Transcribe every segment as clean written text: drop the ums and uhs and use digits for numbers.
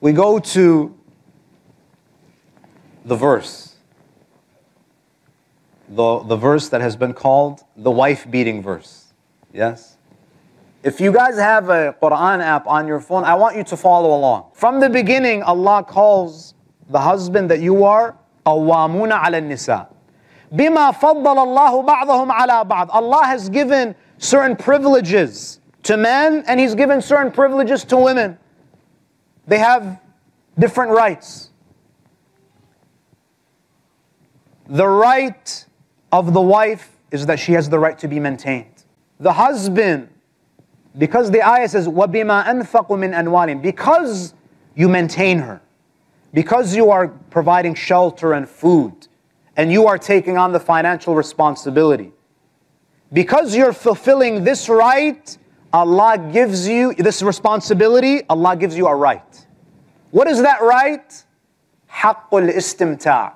We go to the verse. The verse that has been called the wife-beating verse. Yes? If you guys have a Quran app on your phone, I want you to follow along. From the beginning, Allah calls the husband that you are قَوَّامُونَ عَلَى النِّسَاءِ بِمَا فَضَّلَ اللَّهُ بَعْضَهُمْ عَلَى بَعْضٍ. Allah has given certain privileges to men and He's given certain privileges to women. They have different rights. The right of the wife is that she has the right to be maintained. The husband, because the ayah says, وَبِمَا أَنفَقُوا مِنْ أَنْوَالِهِمْ, because you maintain her, because you are providing shelter and food, and you are taking on the financial responsibility, because you're fulfilling this right, Allah gives you this responsibility, Allah gives you a right. What is that right? حَقُّ الْإِسْتِمْتَاعِ.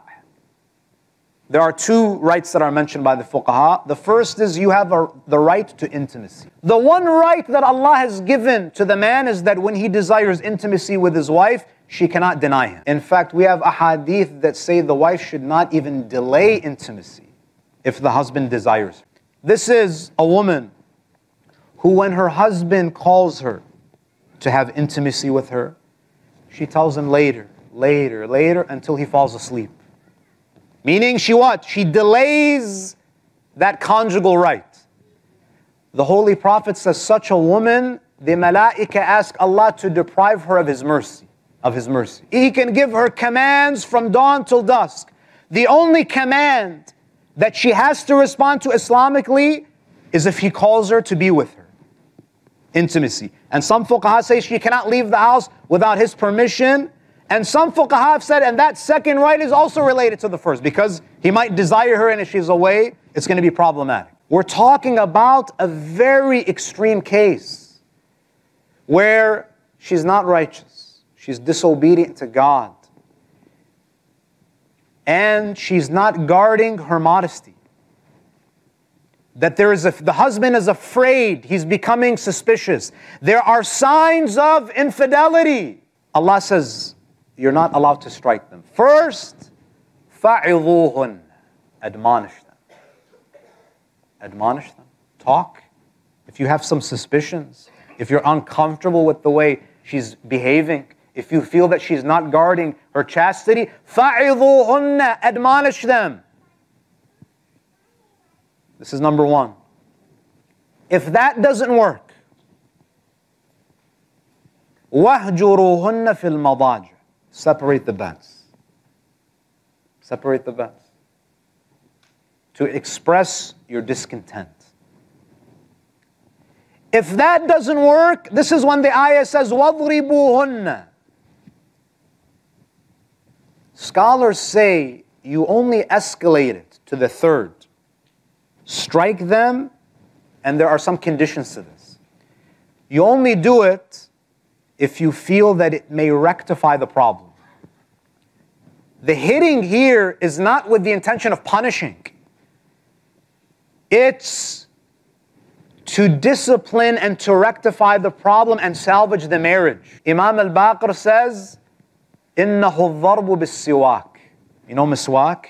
There are two rights that are mentioned by the fuqaha. The first is you have the right to intimacy. The one right that Allah has given to the man is that when he desires intimacy with his wife, she cannot deny him. In fact, we have ahadith that say the wife should not even delay intimacy if the husband desires. This is a woman who, when her husband calls her to have intimacy with her, she tells him later, until he falls asleep. Meaning she what? She delays that conjugal right. The Holy Prophet says such a woman, the malaika ask Allah to deprive her of His mercy. He can give her commands from dawn till dusk. The only command that she has to respond to Islamically is if he calls her to be with her. Intimacy. And some fuqaha say she cannot leave the house without his permission. And some fuqaha have said, and that second right is also related to the first, because he might desire her and if she's away, it's going to be problematic. We're talking about a very extreme case where she's not righteous, she's disobedient to God, and she's not guarding her modesty. That the husband is afraid, he's becoming suspicious. There are signs of infidelity. Allah says, you're not allowed to strike them. First, فَعِظُوهُنَّ, admonish them. Admonish them. Talk. If you have some suspicions, if you're uncomfortable with the way she's behaving, if you feel that she's not guarding her chastity, فَعِظُوهُنَّ, admonish them. This is number one. If that doesn't work, وَهْجُرُوهُنَّ فِي الْمَضَاجِعِ, separate the beds. Separate the beds. To express your discontent. If that doesn't work, this is when the ayah says, وَضْرِبُوهُنَّ. Scholars say you only escalate it to the third. Strike them, and there are some conditions to this. You only do it if you feel that it may rectify the problem. The hitting here is not with the intention of punishing. It's to discipline and to rectify the problem and salvage the marriage. Imam al-Baqir says, إِنَّهُ الضَّرْبُ بِالسِّوَاكِ. You know miswak?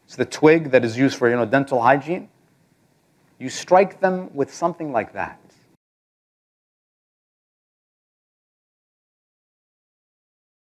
It's the twig that is used for dental hygiene. You strike them with something like that.